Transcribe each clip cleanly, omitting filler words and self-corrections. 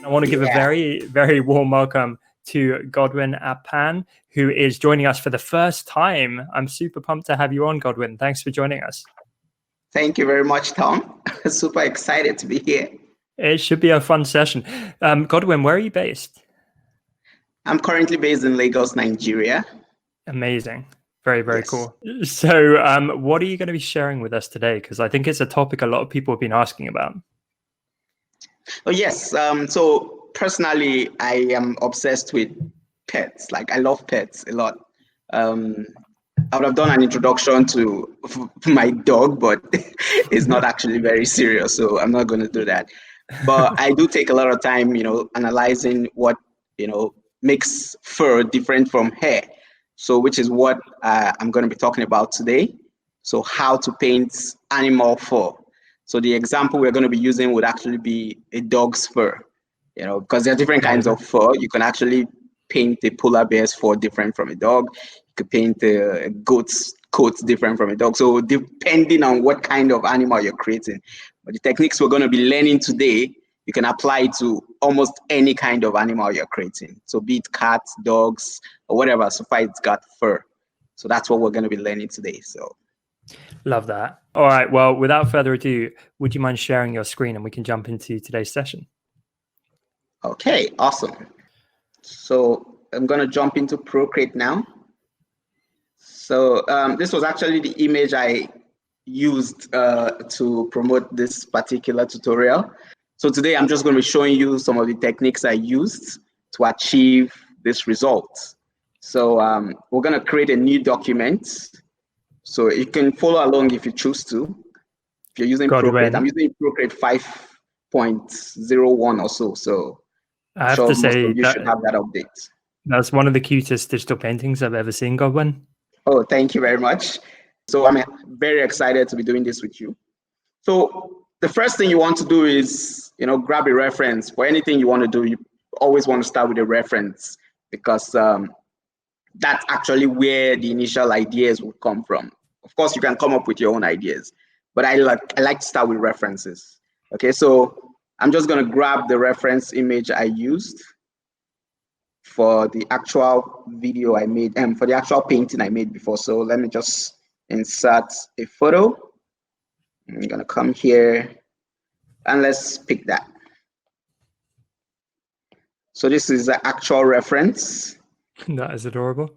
I want to give a very, very warm welcome to Godwin Akpan, who is joining us for the first time. I'm super pumped to have you on, Godwin. Thanks for joining us. Thank you very much, Tom. Super excited to be here. It should be a fun session. Godwin, where are you based? I'm currently based in Lagos, Nigeria. Amazing. Very, very cool. So what are you going to be sharing with us today? Because I think it's a topic a lot of people have been asking about. Oh, yes. So personally, I am obsessed with pets. Like, I love pets a lot. I would have done an introduction to my dog, but it's not actually very serious, so I'm not going to do that. But I do take a lot of time, analyzing what, makes fur different from hair. So which is what I'm going to be talking about today. So how to paint animal fur. So the example we're going to be using would actually be a dog's fur, because there are different kinds of fur. You can actually paint a polar bear's fur different from a dog. You could paint a goat's coat different from a dog. So depending on what kind of animal you're creating. But the techniques we're going to be learning today, you can apply to almost any kind of animal you're creating. So be it cats, dogs, or whatever, so far it's got fur. So that's what we're going to be learning today. So love that. All right, well, without further ado, would you mind sharing your screen and we can jump into today's session? Okay, awesome. So I'm going to jump into Procreate now. So this was actually the image I used to promote this particular tutorial. So today I'm just going to be showing you some of the techniques I used to achieve this result. So we're going to create a new document. So you can follow along if you choose to. If you're using Procreate, I'm using Procreate 5.01 or so. So I have to say most of you should have that update. That's one of the cutest digital paintings I've ever seen, Godwin. Oh, thank you very much. So I'm very excited to be doing this with you. So the first thing you want to do is, grab a reference. For anything you want to do, you always want to start with a reference, because that's actually where the initial ideas will come from. Of course, you can come up with your own ideas, but I like to start with references. Okay, so I'm just going to grab the reference image I used for the actual video I made, and for the actual painting I made before. So let me just insert a photo. I'm gonna come here and let's pick that. So this is the actual reference. That is adorable.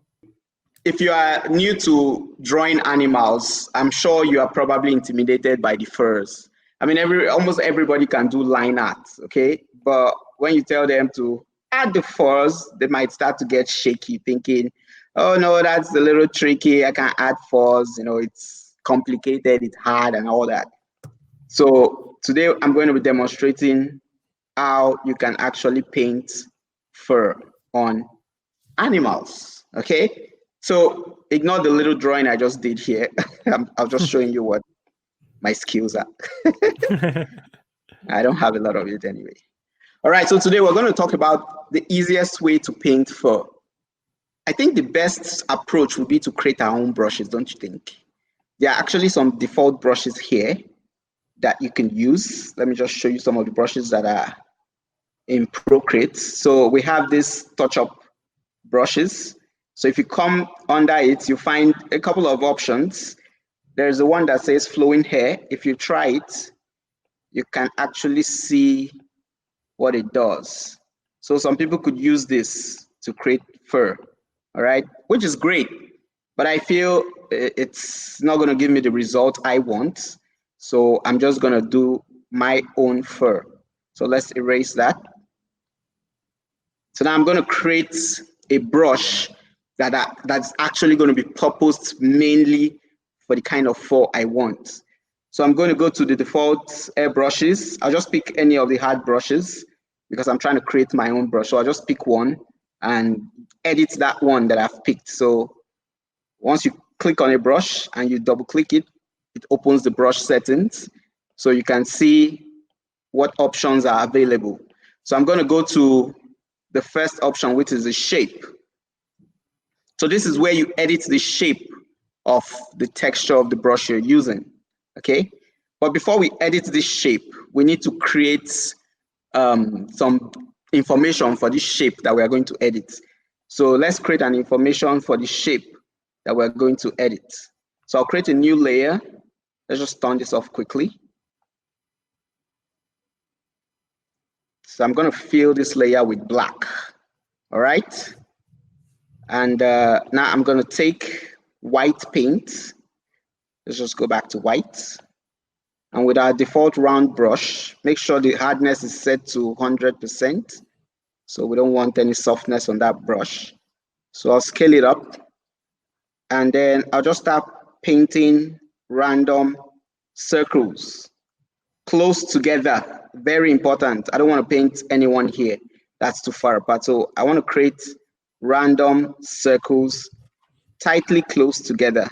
If you are new to drawing animals, I'm sure you are probably intimidated by the furs. I mean, almost everybody can do line art, okay? But when you tell them to add the furs, they might start to get shaky, thinking, oh no, that's a little tricky. I can't add furs, it's complicated, it's hard and all that. So today I'm going to be demonstrating how you can actually paint fur on animals, okay? So ignore the little drawing I just did here. I'm just showing you what my skills are. I don't have a lot of it anyway. All right, so today we're going to talk about the easiest way to paint fur. I think the best approach would be to create our own brushes, don't you think? There are actually some default brushes here that you can use. Let me just show you some of the brushes that are in Procreate. So we have these touch-up brushes. So if you come under it, you find a couple of options. There's the one that says flowing hair. If you try it, you can actually see what it does. So some people could use this to create fur, all right, which is great, but I feel it's not going to give me the result I want. So I'm just going to do my own fur. So let's erase that. So now I'm going to create a brush that's actually going to be purposed mainly for the kind of fur I want. So I'm going to go to the default air brushes. I'll just pick any of the hard brushes because I'm trying to create my own brush. So I'll just pick one and edit that one that I've picked. So once you click on a brush and you double click it, it opens the brush settings. So you can see what options are available. So I'm going to go to the first option, which is the shape. So this is where you edit the shape of the texture of the brush you're using, okay? But before we edit this shape, we need to create some information for this shape that we are going to edit. So let's create an information for the shape that we're going to edit. So I'll create a new layer. Let's just turn this off quickly. So I'm going to fill this layer with black. All right. And now I'm going to take white paint. Let's just go back to white. And with our default round brush, make sure the hardness is set to 100%. So we don't want any softness on that brush. So I'll scale it up. And then I'll just start painting random circles close together. Very important. I don't want to paint anyone here. That's too far apart. So I want to create random circles tightly close together,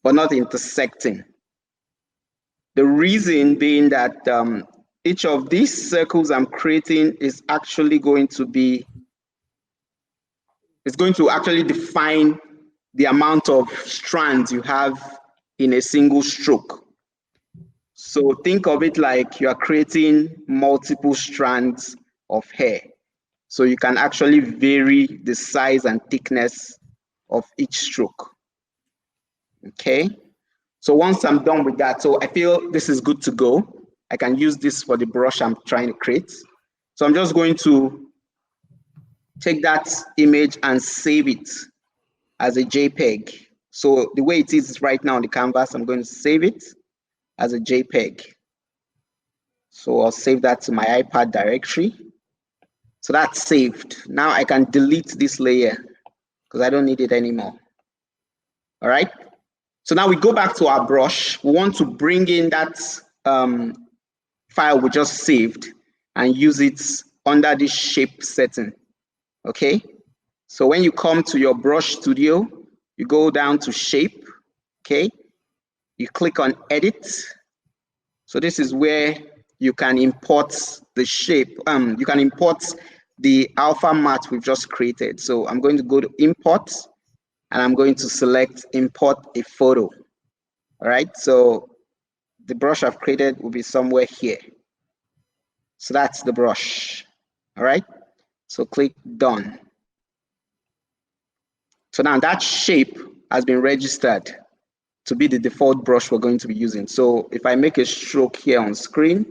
but not intersecting. The reason being that each of these circles I'm creating is actually going to be, it's going to actually define the amount of strands you have in a single stroke. So think of it like you are creating multiple strands of hair. So you can actually vary the size and thickness of each stroke. Okay. So once I'm done with that, so I feel this is good to go. I can use this for the brush I'm trying to create. So I'm just going to take that image and save it as a JPEG. So the way it is right now on the canvas, I'm going to save it as a JPEG. So I'll save that to my iPad directory. So that's saved. Now I can delete this layer because I don't need it anymore. All right. So now we go back to our brush. We want to bring in that file we just saved and use it under this shape setting. Okay. So when you come to your brush studio, you go down to shape. Okay. You click on edit. So this is where you can import the shape. You can import the alpha matte we've just created. So I'm going to go to import and I'm going to select import a photo. All right. So the brush I've created will be somewhere here. So that's the brush. All right. So click done. So now that shape has been registered to be the default brush we're going to be using. So if I make a stroke here on screen,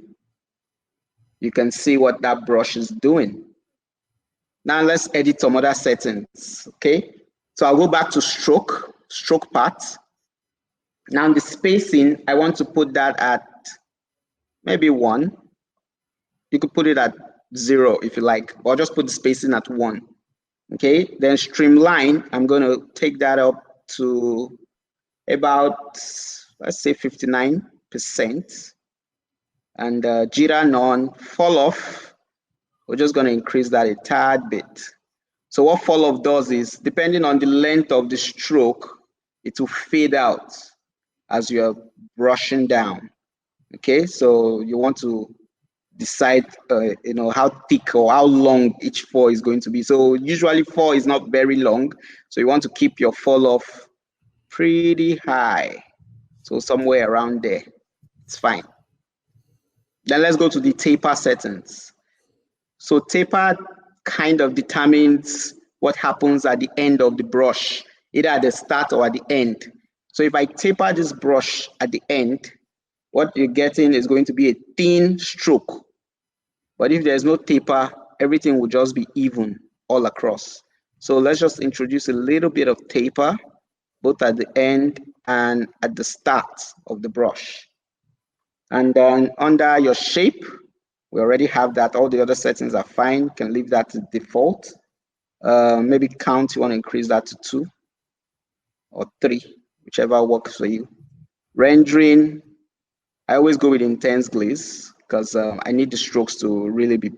you can see what that brush is doing. Now let's edit some other settings. Okay. So I'll go back to stroke part. Now the spacing, I want to put that at maybe 1. You could put it at 0 if you like, or just put the spacing at 1. Okay, then streamline, I'm going to take that up to about, let's say 59%. And jitter none, fall off, we're just going to increase that a tad bit. So what fall off does is, depending on the length of the stroke, it will fade out as you're brushing down. Okay, so you want to decide how thick or how long each fall is going to be. So usually fall is not very long, so you want to keep your fall off pretty high, so somewhere around there, it's fine. Then let's go to the taper settings. So taper kind of determines what happens at the end of the brush, either at the start or at the end. So if I taper this brush at the end, what you're getting is going to be a thin stroke. But if there's no taper, everything will just be even all across. So let's just introduce a little bit of taper, both at the end and at the start of the brush. And then under your shape, we already have that. All the other settings are fine. You can leave that to default. Maybe count, you want to increase that to 2 or 3, whichever works for you. Rendering, I always go with intense glaze because I need the strokes to really be,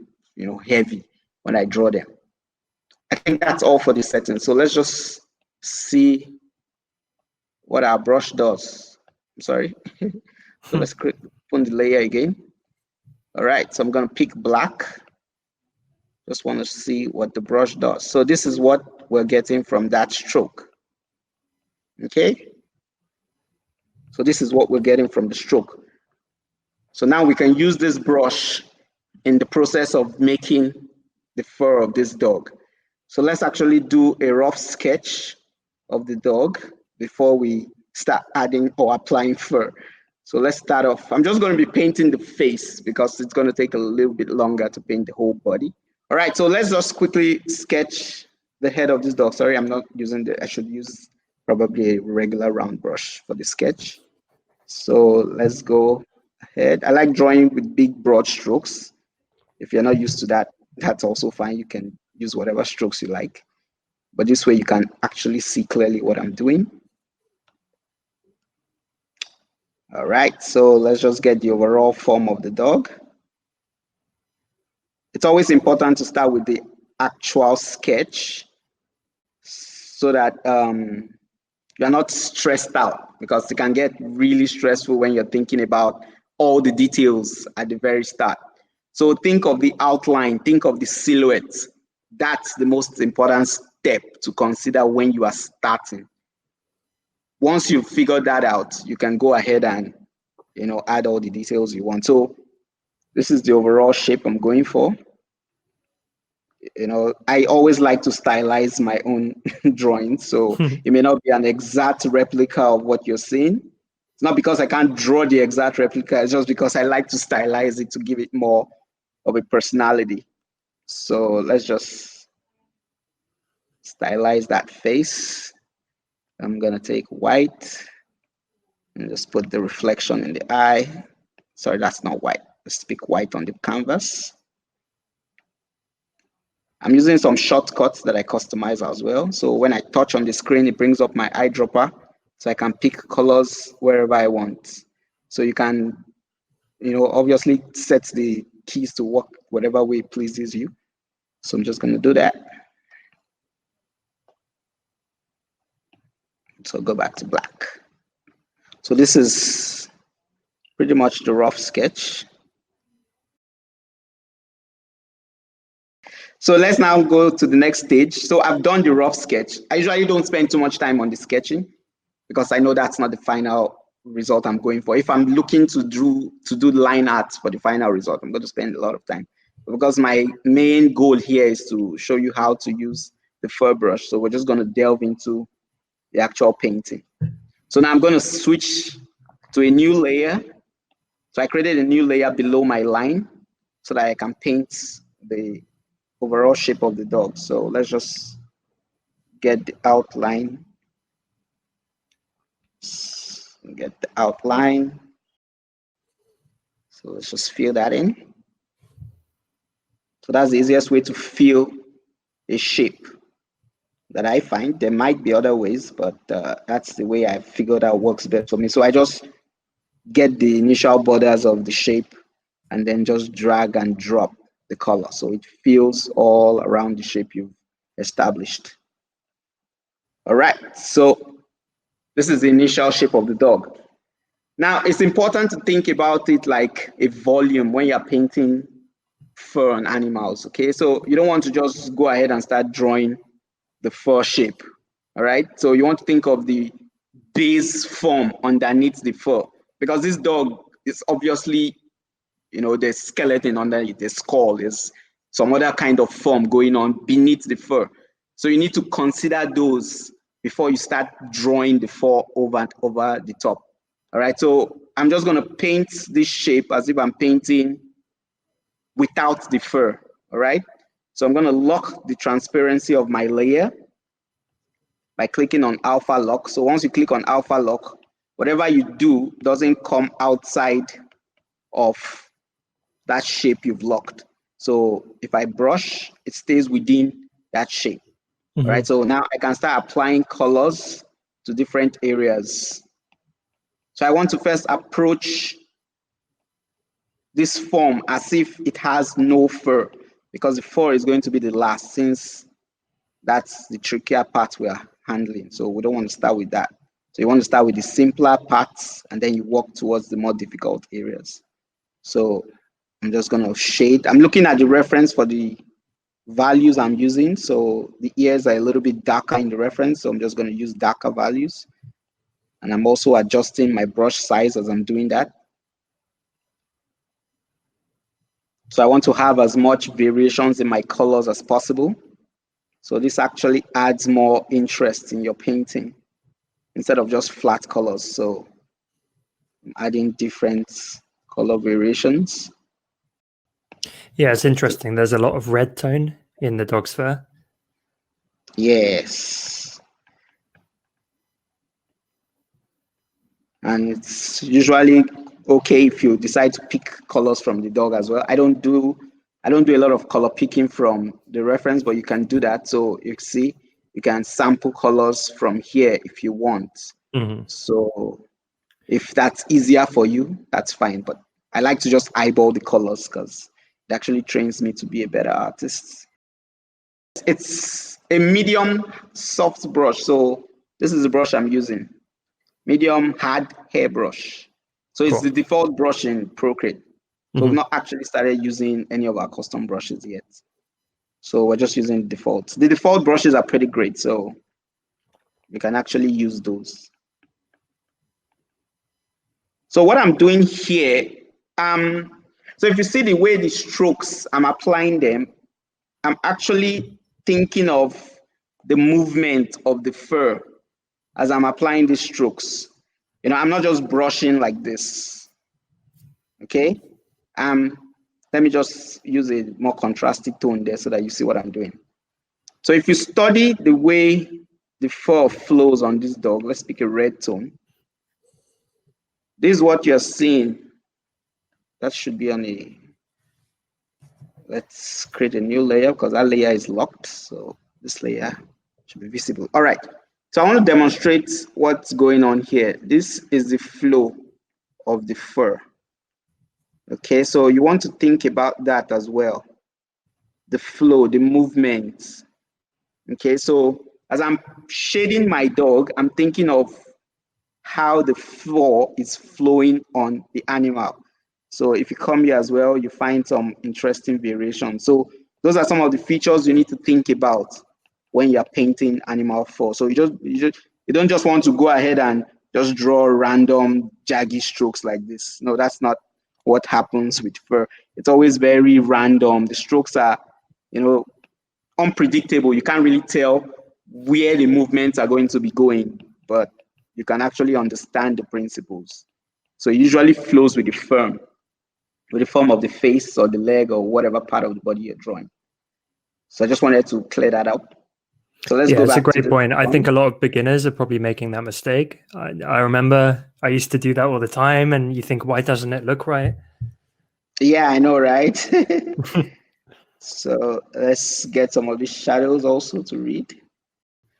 heavy when I draw them. I think that's all for the settings. So let's just see what our brush does. I'm sorry. So let's open the layer again. All right, so I'm going to pick black. Just want to see what the brush does. So this is what we're getting from that stroke. Okay. So this is what we're getting from the stroke. So now we can use this brush in the process of making the fur of this dog. So let's actually do a rough sketch of the dog before we start adding or applying fur. So let's start off. I'm just going to be painting the face because it's going to take a little bit longer to paint the whole body. All right, so let's just quickly sketch the head of this dog. Sorry, I'm not using the, I should use probably a regular round brush for the sketch. So let's go ahead. I like drawing with big broad strokes. If you're not used to that, that's also fine. You can use whatever strokes you like. But this way you can actually see clearly what I'm doing. All right, so let's just get the overall form of the dog. It's always important to start with the actual sketch so that you're not stressed out, because it can get really stressful when you're thinking about all the details at the very start. So think of the outline, think of the silhouette. That's the most important step to consider when you are starting. Once you've figured that out, you can go ahead and add all the details you want. So this is the overall shape I'm going for. I always like to stylize my own drawings, so it may not be an exact replica of what you're seeing. It's not because I can't draw the exact replica, it's just because I like to stylize it to give it more of a personality. So let's just stylize that face. I'm gonna take white and just put the reflection in the eye. Sorry, that's not white. Let's pick white on the canvas. I'm using some shortcuts that I customize as well. So when I touch on the screen, it brings up my eyedropper, so I can pick colors wherever I want. So you can, obviously set the keys to work whatever way pleases you. So I'm just going to do that. So go back to black. So this is pretty much the rough sketch. So let's now go to the next stage. So I've done the rough sketch. I usually don't spend too much time on the sketching because I know that's not the final result I'm going for. If I'm looking to do line art for the final result, I'm going to spend a lot of time. But because my main goal here is to show you how to use the fur brush, so we're just going to delve into the actual painting. So now I'm going to switch to a new layer. So I created a new layer below my line so that I can paint the overall shape of the dog. So let's just get the outline. Get the outline. So let's just fill that in. So that's the easiest way to fill a shape that I find. There might be other ways, but that's the way I figured out works best for me. So I just get the initial borders of the shape and then just drag and drop the color, so it fills all around the shape you've established. All right, so this is the initial shape of the dog. Now, it's important to think about it like a volume when you're painting fur on animals, okay? So you don't want to just go ahead and start drawing the fur shape, all right? So you want to think of the base form underneath the fur, because this dog is obviously, there's skeleton underneath, the skull, is some other kind of form going on beneath the fur. So you need to consider those before you start drawing the fur over the top. All right, so I'm just going to paint this shape as if I'm painting without the fur. All right, so I'm going to lock the transparency of my layer by clicking on alpha lock. So once you click on alpha lock, whatever you do doesn't come outside of that shape you've locked. So if I brush, it stays within that shape. All right, so now I can start applying colors to different areas. So I want to first approach this form as if it has no fur, because the fur is going to be the last, since that's the trickier part we are handling. So we don't want to start with that. So you want to start with the simpler parts and then you walk towards the more difficult areas. So I'm just going to shade. I'm looking at the reference for the values I'm using. So the ears are a little bit darker in the reference, so I'm just going to use darker values. And I'm also adjusting my brush size as I'm doing that. So I want to have as much variations in my colors as possible. So this actually adds more interest in your painting instead of just flat colors. So I'm adding different color variations. Yeah, it's interesting. There's a lot of red tone in the dog's fur. Yes. And it's usually okay if you decide to pick colors from the dog as well. I don't do a lot of color picking from the reference, but you can do that. So you see, you can sample colors from here if you want. Mm-hmm. So if that's easier for you, that's fine. But I like to just eyeball the colors because it actually trains me to be a better artist. It's a medium soft brush. So this is the brush I'm using. Medium hard hairbrush. So it's Cool. the default brush in Procreate. So we've not actually started using any of our custom brushes yet. So we're just using the default. The default brushes are pretty great. So you can actually use those. So what I'm doing here, so if you see the way the strokes, I'm applying them, I'm actually thinking of the movement of the fur as I'm applying these strokes. You know, I'm not just brushing like this. Okay. Let me just use a more contrasting tone there so that you see what I'm doing. So if you study the way the fur flows on this dog, let's pick a red tone. This is what you're seeing. That should be on a, let's create a new layer because that layer is locked. So this layer should be visible. All right. So I want to demonstrate what's going on here. This is the flow of the fur. Okay, so you want to think about that as well. The flow, the movement. Okay, so as I'm shading my dog, I'm thinking of how the fur is flowing on the animal. So if you come here as well, you find some interesting variations. So those are some of the features you need to think about when you're painting animal fur. So you don't just want to go ahead and just draw random jaggy strokes like this. No, that's not what happens with fur. It's always very random. The strokes are, you know, unpredictable. You can't really tell where the movements are going to be going, but you can actually understand the principles. So it usually flows with the form of the face or the leg or whatever part of the body you're drawing. So I just wanted to clear that up. So let's go It's a back to great this point. I one. think a lot of beginners are probably making that mistake. I remember I used to do that all the time, and you think, why doesn't it look right? Yeah, I know, right? So let's get some of these shadows also to read.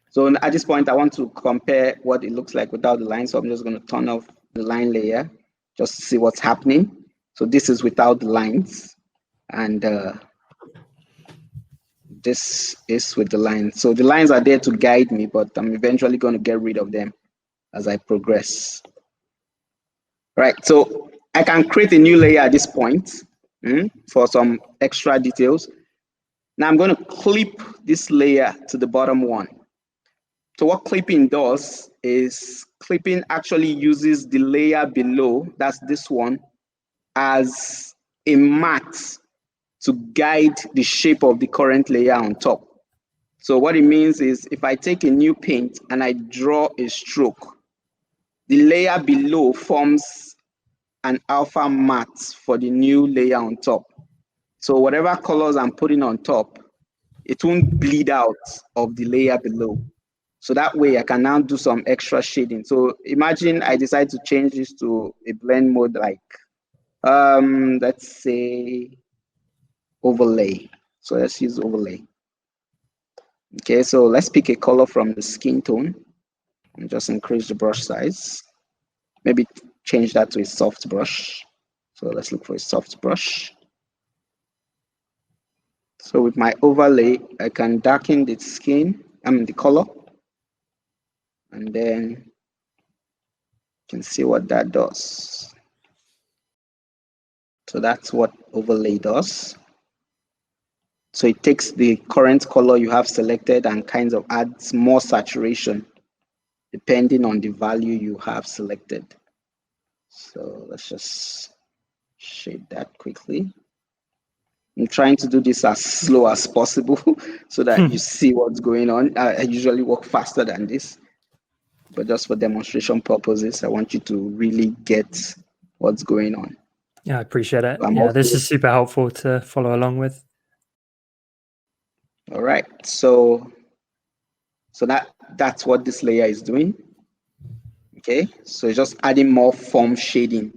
So at this point, I want to compare what it looks like without the line. So I'm just going to turn off the line layer just to see what's happening. So this is without the lines, and this is with the lines. So the lines are there to guide me, but I'm eventually going to get rid of them as I progress. Right, so I can create a new layer at this point for some extra details. Now I'm going to clip this layer to the bottom one. So what clipping does is clipping actually uses the layer below, that's this one, as a mat to guide the shape of the current layer on top. So what it means is if I take a new paint and I draw a stroke, the layer below forms an alpha mat for the new layer on top. So whatever colors I'm putting on top, it won't bleed out of the layer below. So that way I can now do some extra shading. So imagine I decide to change this to a blend mode like, let's say overlay. So let's use overlay. Okay, so let's pick a color from the skin tone and just increase the brush size. Maybe change that to a soft brush. So let's look for a soft brush. So with my overlay, I can darken the skin, the color, and then you can see what that does. So that's what overlay does. So it takes the current color you have selected and kind of adds more saturation depending on the value you have selected. So let's just shade that quickly. I'm trying to do this as slow as possible so that you see what's going on. I usually work faster than this, but just for demonstration purposes, I want you to really get what's going on. Yeah, I appreciate it. I'm Yeah, this also, is super helpful to follow along with. all right, so that's what this layer is doing. Okay, so just adding more form shading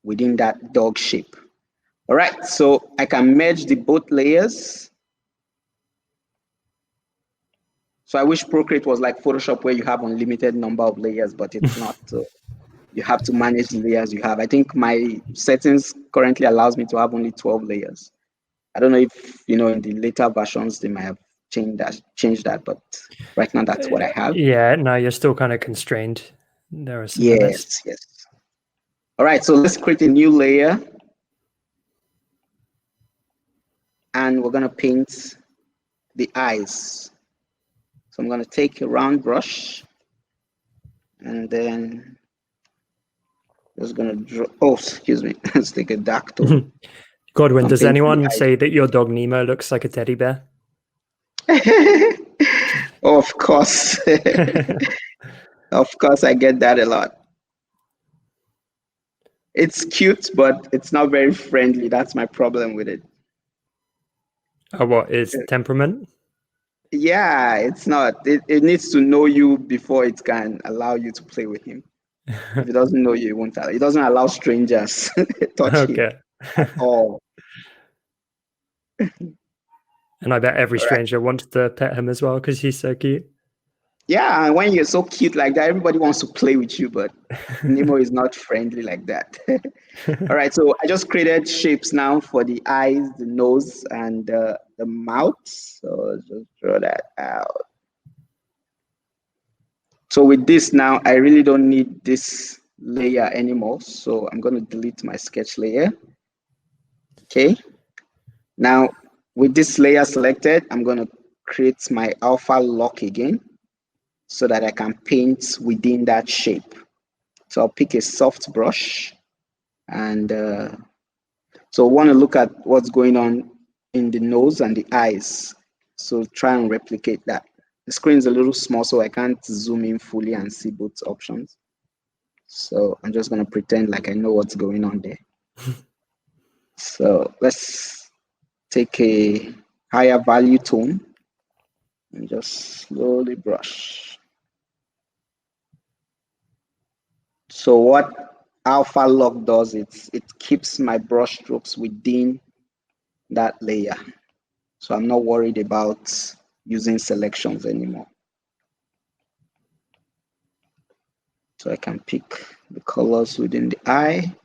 within that dog shape. All right, so I can merge the both layers. So I wish Procreate was like Photoshop where you have unlimited number of layers, but it's not. So you have to manage the layers you have. I think my settings currently allows me to have only 12 layers. I don't know if, in the later versions, they might have changed that, but right now that's what I have. Yeah, no, you're still kind of constrained. There are some limits. Yes. All right, so let's create a new layer. And we're gonna paint the eyes. So I'm gonna take a round brush and then just gonna draw, excuse me, let's take a dark tone. Godwin, I'm does painting anyone the say that your dog Nemo looks like a teddy bear? Of course. Of course, I get that a lot. It's cute, but it's not very friendly. That's my problem with it. Oh, what is temperament? Yeah, it's not. It needs to know you before it can allow you to play with him. If it doesn't know you, it won't allow. It doesn't allow strangers touch him Okay. at all. And I bet every All right. stranger wants to pet him as well because he's so cute. Yeah, and when you're so cute like that, everybody wants to play with you, but Nemo is not friendly like that. All right, so I just created shapes now for the eyes, the nose, and the mouth. So let's just draw that out. So with this now, I really don't need this layer anymore. So I'm going to delete my sketch layer. Okay. Now, with this layer selected, I'm going to create my alpha lock again so that I can paint within that shape. So I'll pick a soft brush and so I want to look at what's going on in the nose and the eyes. So try and replicate that. The screen is a little small, so I can't zoom in fully and see both options. So I'm just going to pretend like I know what's going on there. So let's take a higher value tone and just slowly brush. So what alpha lock does, it keeps my brush strokes within that layer. So I'm not worried about using selections anymore. So I can pick the colors within the eye.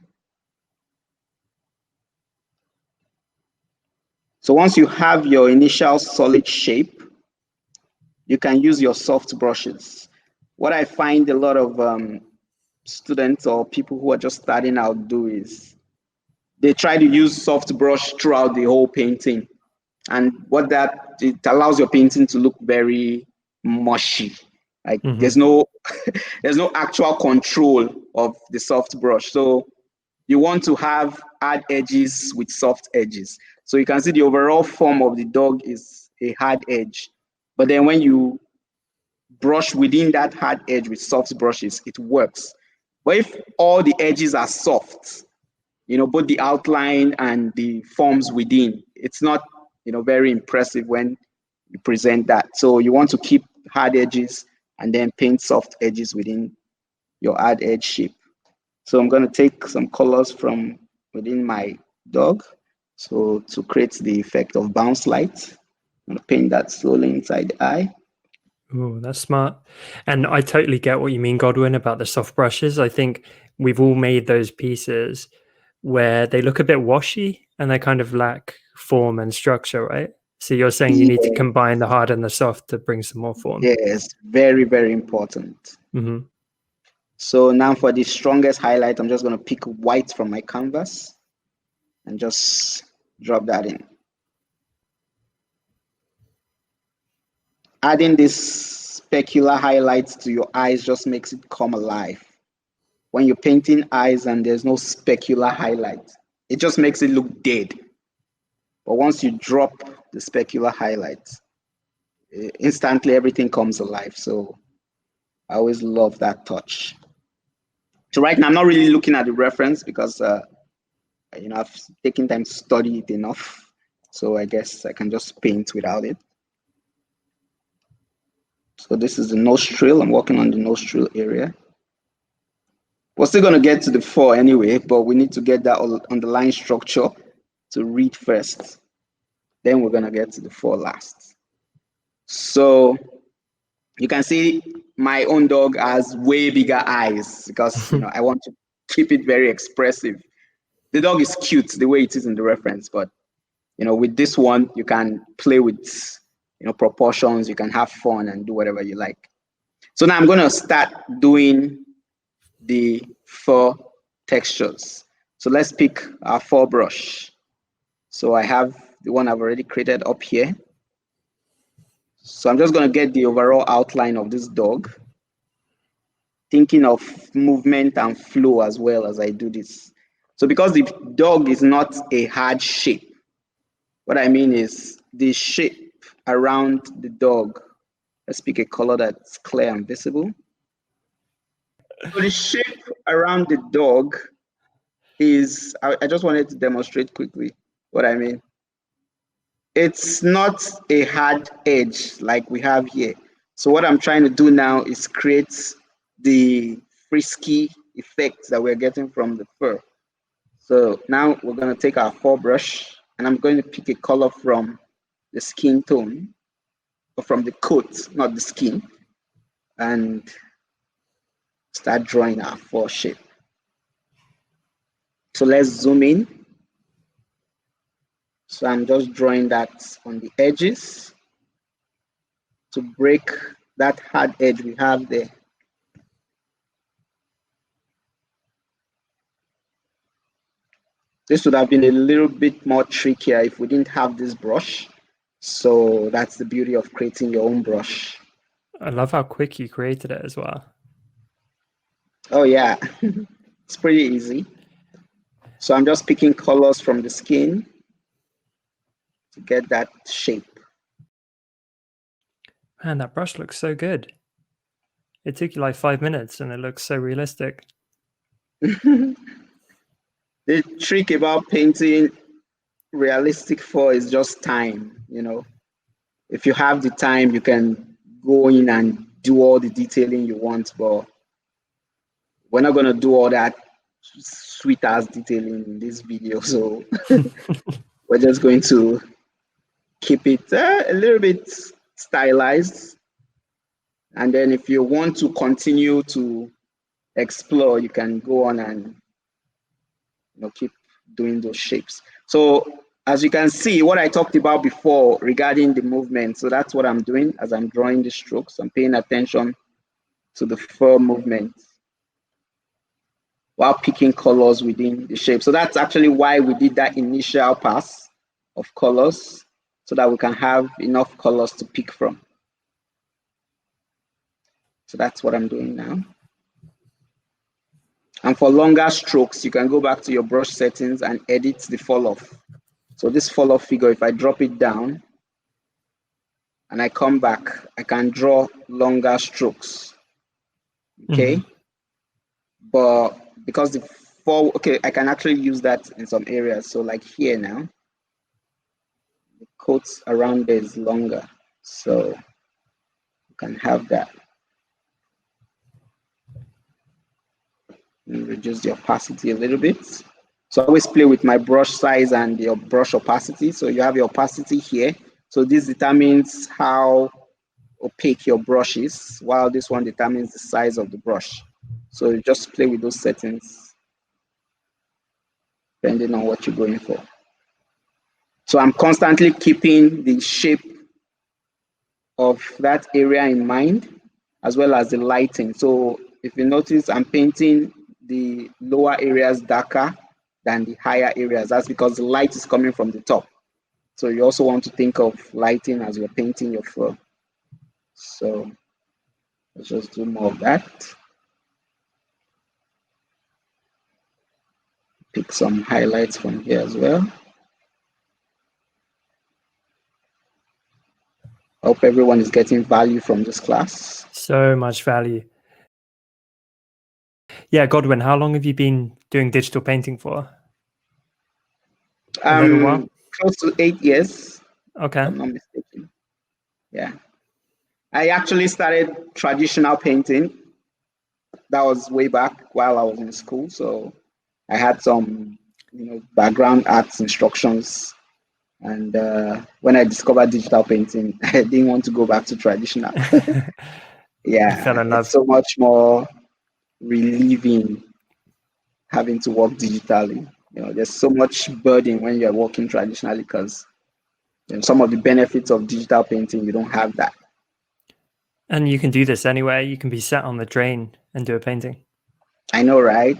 So once you have your initial solid shape, you can use your soft brushes. What I find a lot of students or people who are just starting out do is they try to use soft brush throughout the whole painting. And it allows your painting to look very mushy. Like there's no there's no actual control of the soft brush. So you want to have hard edges with soft edges. So you can see the overall form of the dog is a hard edge. But then when you brush within that hard edge with soft brushes, it works. But if all the edges are soft, both the outline and the forms within, it's not, very impressive when you present that. So you want to keep hard edges and then paint soft edges within your hard edge shape. So I'm going to take some colors from within my dog. So to create the effect of bounce light, I'm going to paint that slowly inside the eye. Oh, that's smart. And I totally get what you mean, Godwin, about the soft brushes. I think we've all made those pieces where they look a bit washy and they kind of lack form and structure, right? So you're saying you need to combine the hard and the soft to bring some more form. Yes, very, very important. So now for the strongest highlight, I'm just going to pick white from my canvas and just drop that in. Adding this specular highlights to your eyes just makes it come alive. When you're painting eyes and there's no specular highlight, it just makes it look dead. But once you drop the specular highlights, instantly everything comes alive. So I always love that touch. So right now I'm not really looking at the reference because I've taken time to study it enough. So I guess I can just paint without it. So this is the nostril. I'm working on the nostril area. We're still going to get to the 4 anyway, but we need to get that underlying structure to read first. Then we're going to get to the 4 last. So you can see my own dog has way bigger eyes because I want to keep it very expressive. The dog is cute the way it is in the reference, but with this one you can play with proportions, you can have fun and do whatever you like. So now I'm going to start doing the fur textures. So let's pick our fur brush. So I have the one I've already created up here. So I'm just going to get the overall outline of this dog, thinking of movement and flow as well as I do this. So because the dog is not a hard shape, what I mean is the shape around the dog. Let's pick a color that's clear and visible. So the shape around the dog is, I just wanted to demonstrate quickly what I mean. It's not a hard edge like we have here. So what I'm trying to do now is create the frisky effects that we're getting from the fur. So now we're going to take our fur brush and I'm going to pick a color from the skin tone, or from the coat, not the skin, and start drawing our fur shape. So let's zoom in. So I'm just drawing that on the edges to break that hard edge we have there. This would have been a little bit more trickier if we didn't have this brush. So that's the beauty of creating your own brush. I love how quick you created it as well. Oh yeah, it's pretty easy. So I'm just picking colors from the skin to get that shape. Man, that brush looks so good. It took you like 5 minutes and it looks so realistic. The trick about painting realistic fur is just time. If you have the time, you can go in and do all the detailing you want, but we're not going to do all that sweet ass detailing in this video. So we're just going to keep it a little bit stylized. And then if you want to continue to explore, you can go on and keep doing those shapes. So as you can see, what I talked about before regarding the movement, so that's what I'm doing as I'm drawing the strokes. I'm paying attention to the fur movement while picking colors within the shape. So that's actually why we did that initial pass of colors, so that we can have enough colors to pick from. So that's what I'm doing now. And for longer strokes, you can go back to your brush settings and edit the fall off. So this fall off figure, if I drop it down and I come back, I can draw longer strokes. Okay. But because the fall, okay, I can actually use that in some areas. So like here now, the coats around there is longer. So you can have that. And reduce the opacity a little bit. So I always play with my brush size and your brush opacity. So you have your opacity here. So this determines how opaque your brush is, while this one determines the size of the brush. So you just play with those settings depending on what you're going for. So I'm constantly keeping the shape of that area in mind, as well as the lighting. So if you notice, I'm painting the lower areas darker than the higher areas. That's because the light is coming from the top. So you also want to think of lighting as you're painting your fur. So let's just do more of that. Pick some highlights from here as well. Hope everyone is getting value from this class. So much value. Yeah, Godwin, how long have you been doing digital painting for? A little while? Close to 8 years. Okay. If I'm not mistaken. Yeah. I actually started traditional painting. That was way back while I was in school. So I had some, background arts instructions. And when I discovered digital painting, I didn't want to go back to traditional. You fell Yeah, in it's love. so much more relieving having to work digitally. There's so much burden when you're working traditionally because some of the benefits of digital painting, you don't have that. And you can do this anywhere. You can be sat on the train and do a painting. I know, right?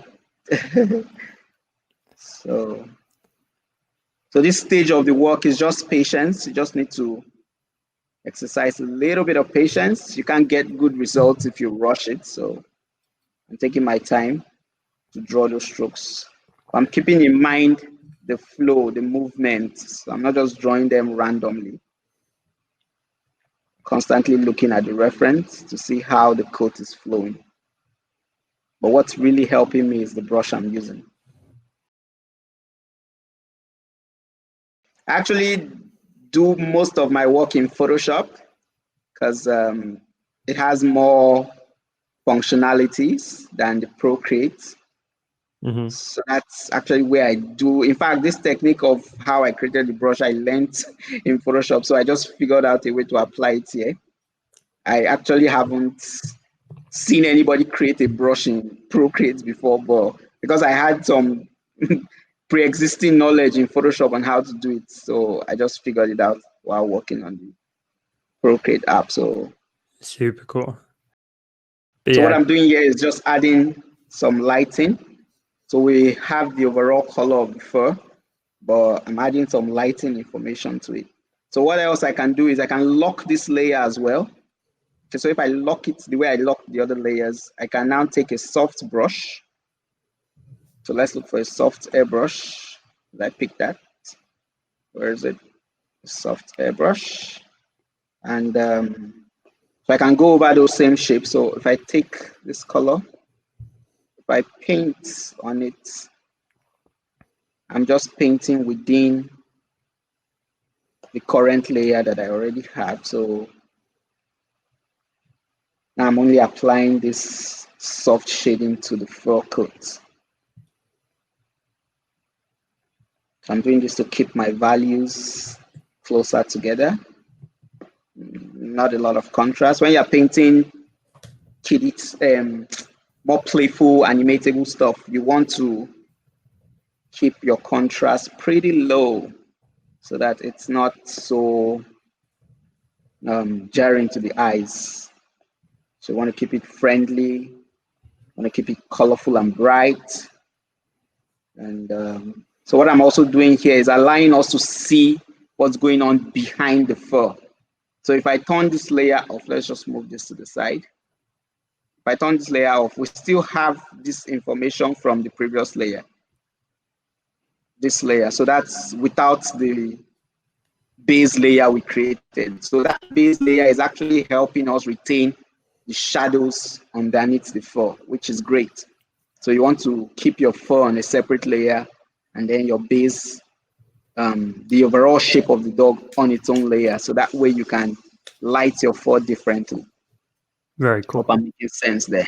So this stage of the work is just patience. You just need to exercise a little bit of patience. You can't get good results if you rush it. So I'm taking my time to draw those strokes. I'm keeping in mind the flow, the movements. I'm not just drawing them randomly. Constantly looking at the reference to see how the coat is flowing. But what's really helping me is the brush I'm using. I actually do most of my work in Photoshop because it has more functionalities than the Procreate. Mm-hmm. So that's actually where I do. In fact, this technique of how I created the brush, I learned in Photoshop. So I just figured out a way to apply it here. I actually haven't seen anybody create a brush in Procreate before, but because I had some pre-existing knowledge in Photoshop on how to do it, so I just figured it out while working on the Procreate app. So Super cool. But So yeah, what I'm doing here is just adding some lighting. So we have the overall color of the fur, but I'm adding some lighting information to it. So what else I can do is I can lock this layer as well. Okay, so if I lock it the way I lock the other layers, I can now take a soft brush. So let's look for a soft airbrush. Did I pick that? Where is it? A soft airbrush. And so I can go over those same shapes. So if I take this color, if I paint on it, I'm just painting within the current layer that I already have. So now I'm only applying this soft shading to the fur coat. So I'm doing this to keep my values closer together. Not a lot of contrast. When you're painting kids, more playful, animatable stuff, you want to keep your contrast pretty low so that it's not so jarring to the eyes. So you want to keep it friendly, want to keep it colorful and bright. And so what I'm also doing here is allowing us to see what's going on behind the fur. So if I turn this layer off, let's just move this to the side. If I turn this layer off, we still have this information from the previous layer. This layer, so that's without the base layer we created. So that base layer is actually helping us retain the shadows underneath the fur, which is great. So you want to keep your fur on a separate layer and then your base, the overall shape of the dog on its own layer. So that way you can light your fur differently. very cool. Hope I'm making sense there.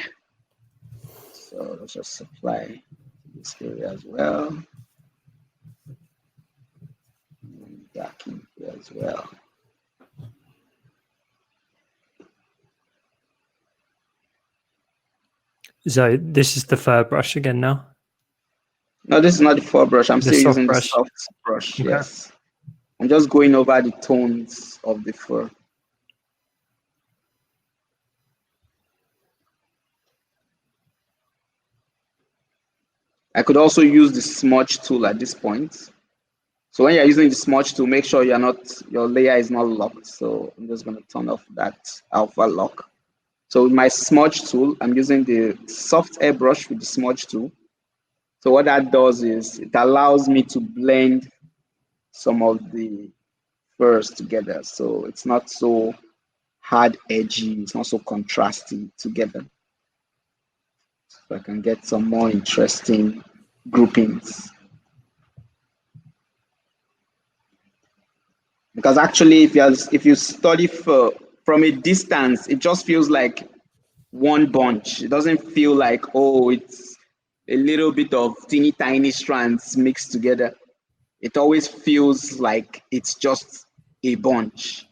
So let's just apply this area as well. And darken here as well. So this is the fur brush again now? No, this is not the fur brush. I'm The still soft using the brush. soft brush. Okay. Yes. I'm just going over the tones of the fur. I could also use the smudge tool at this point. So when you're using the smudge tool, make sure your layer is not locked. So I'm just going to turn off that alpha lock. So with my smudge tool, I'm using the soft airbrush with the smudge tool. So what that does is it allows me to blend some of the furs together. So it's not so hard, edgy. It's not so contrasty together. So I can get some more interesting groupings. Because actually, if you study from a distance, it just feels like one bunch. It doesn't feel like, oh, it's a little bit of teeny tiny strands mixed together. It always feels like it's just a bunch.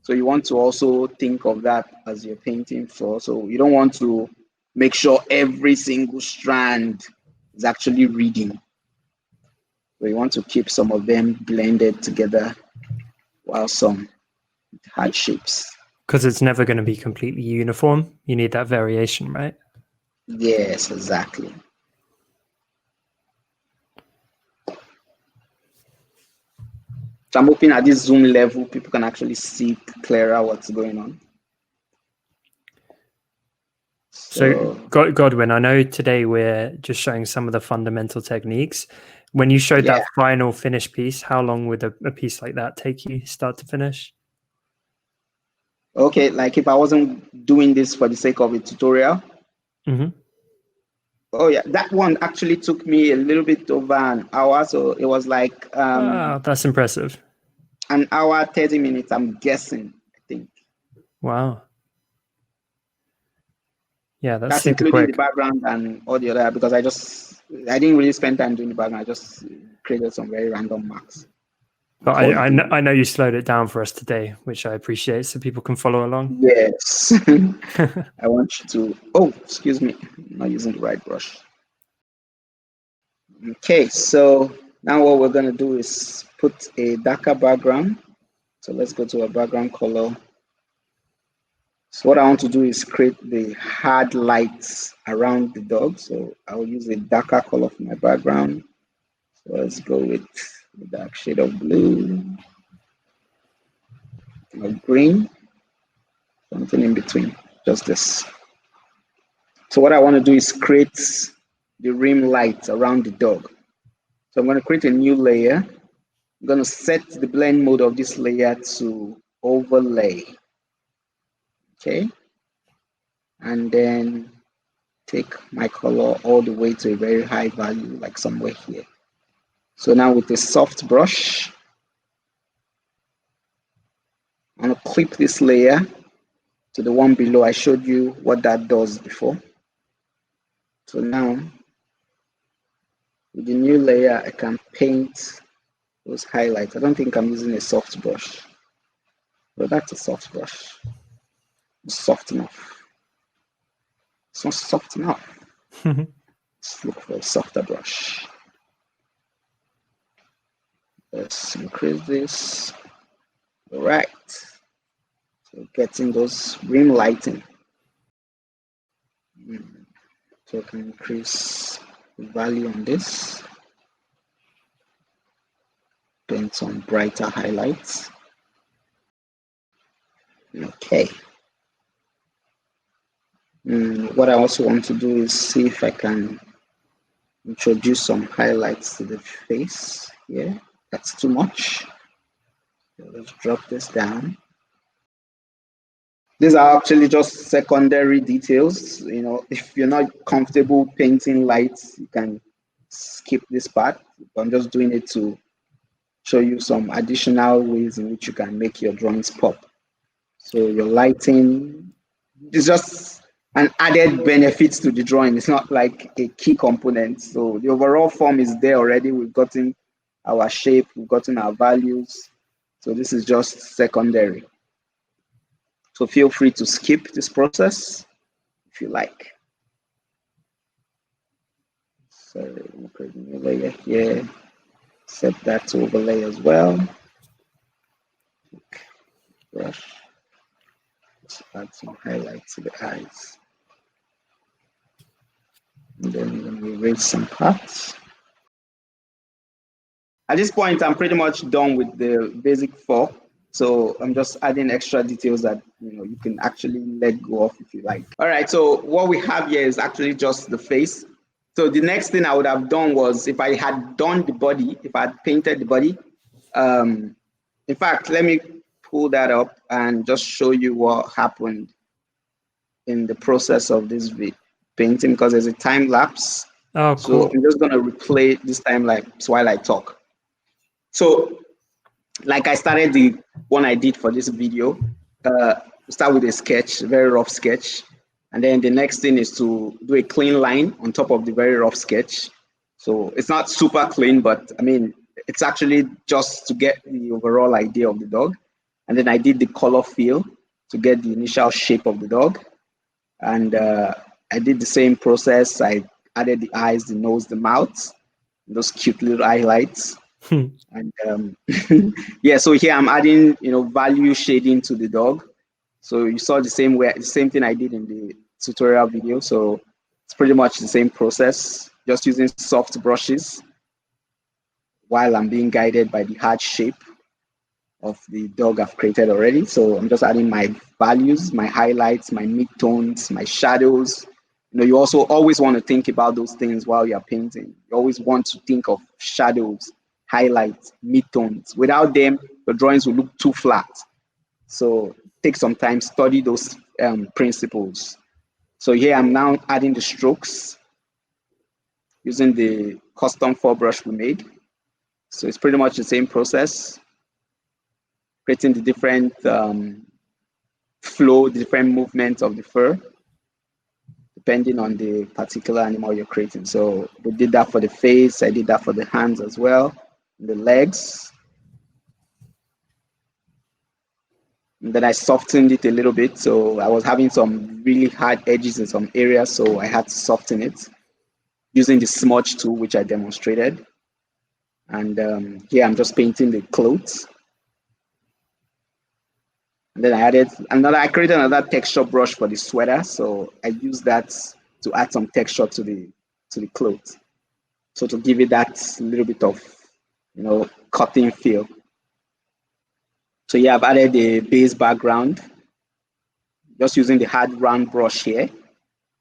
So you want to also think of that as you're painting for. So you don't want to make sure every single strand is actually reading. So you want to keep some of them blended together while some hard shapes. Because it's never going to be completely uniform. You need that variation, right? Yes, exactly. So I'm hoping at this zoom level, people can actually see clearer what's going on. So Godwin, I know today we're just showing some of the fundamental techniques. When you showed that final finished piece, how long would a piece like that take you start to finish? Okay, like if I wasn't doing this for the sake of a tutorial. Mm-hmm. Oh yeah, that one actually took me a little bit over an hour. So it was like wow, that's impressive. An hour, 30 minutes, I'm guessing, I think. Wow. Yeah, that's including quick. The background and all the other, because I didn't really spend time doing the background. I just created some very random marks. But I know you slowed it down for us today, which I appreciate, so people can follow along. Yes. I want you to, oh, excuse me, I'm not using the right brush. Okay, so now what we're going to do is put a darker background. So let's go to a background color. So what I want to do is create the hard lights around the dog. So I'll use a darker color for my background. So let's go with the dark shade of blue or green, something in between, just this. So what I want to do is create the rim light around the dog. So I'm going to create a new layer. I'm going to set the blend mode of this layer to overlay. Okay. And then take my color all the way to a very high value, like somewhere here. So now with a soft brush, I'm going to clip this layer to the one below. I showed you what that does before. So now with the new layer, I can paint those highlights. I don't think I'm using a soft brush, but that's a soft brush. It's soft enough. It's not soft enough. Let's look for a softer brush. Let's increase this. All right. So getting those rim lighting. So I can increase the value on this. Paint some brighter highlights. Okay. What I also want to do is see if I can introduce some highlights to the face here. That's too much. So let's drop this down. These are actually just secondary details. You know, if you're not comfortable painting lights, you can skip this part. I'm just doing it to show you some additional ways in which you can make your drawings pop. So your lighting is just an added benefit to the drawing. It's not like a key component. So the overall form is there already. We've gotten our shape, we've gotten our values. So this is just secondary. So feel free to skip this process if you like. So we'll create a new layer here. Set that to overlay as well. Brush. Let's add some highlights to the eyes. And then we erase some parts. At this point, I'm pretty much done with the basic 4. So I'm just adding extra details that you can actually let go of if you like. All right, so what we have here is actually just the face. So the next thing I would have done was, if I had done the body, if I had painted the body, in fact, let me pull that up and just show you what happened in the process of this painting, because there's a time lapse. Oh, So cool. I'm just gonna replay this time lapse while I talk. So, like I started the one I did for this video, start with a sketch, a very rough sketch. And then the next thing is to do a clean line on top of the very rough sketch. So it's not super clean, but I mean, it's actually just to get the overall idea of the dog. And then I did the color fill to get the initial shape of the dog. And I did the same process. I added the eyes, the nose, the mouth, those cute little highlights. And yeah, so here I'm adding, value shading to the dog. So you saw the same thing I did in the tutorial video. So it's pretty much the same process, just using soft brushes while I'm being guided by the hard shape of the dog I've created already. So I'm just adding my values, my highlights, my midtones, my shadows. You also always want to think about those things while you're painting. You always want to think of shadows, highlights, midtones. Without them, the drawings will look too flat. So take some time, study those principles. So here I'm now adding the strokes using the custom 4 brush we made. So it's pretty much the same process, creating the different flow, the different movements of the fur, depending on the particular animal you're creating. So we did that for the face. I did that for the hands as well, the legs. And then I softened it a little bit. So I was having some really hard edges in some areas, so I had to soften it using the smudge tool, which I demonstrated. And here I'm just painting the clothes. And then I created another texture brush for the sweater. So I used that to add some texture to the clothes. So to give it that little bit of, cutting feel. So yeah, I've added the base background, just using the hard round brush here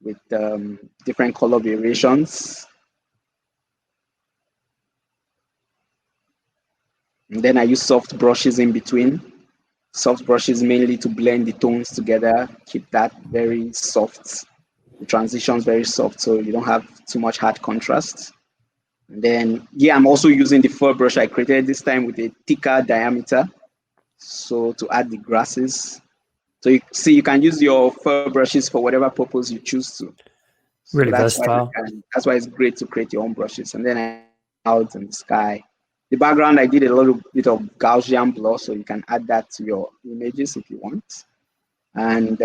with different color variations. And then I use soft brushes in between. Soft brushes mainly to blend the tones together, keep that very soft, the transitions very soft, so you don't have too much hard contrast. And then, yeah, I'm also using the fur brush I created this time with a thicker diameter, so to add the grasses. So you see, you can use your fur brushes for whatever purpose you choose to. So Really versatile. That's why it's great to create your own brushes. And then I out in the sky. The background, I did a little bit of Gaussian blur, so you can add that to your images if you want. And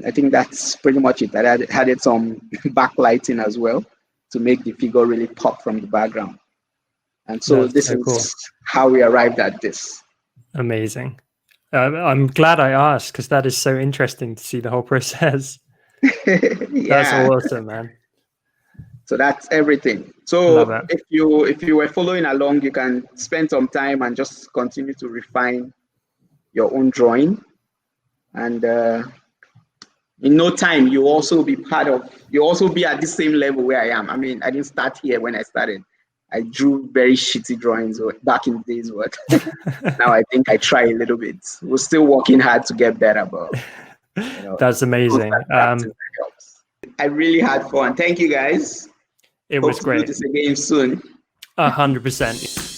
I think that's pretty much it. I added some backlighting as well to make the figure really pop from the background. And so this is cool. How we arrived at this. Amazing. I'm glad I asked, because that is so interesting to see the whole process. Yeah. That's awesome, man. So that's everything. So if you were following along, you can spend some time and just continue to refine your own drawing. And in no time, you'll also be at the same level where I am. I mean, I didn't start here when I started. I drew very shitty drawings back in the days, but now I think I try a little bit. We're still working hard to get better, but that's amazing. I really had fun. Thank you, guys. It was great. Hope to do this again soon. 100%.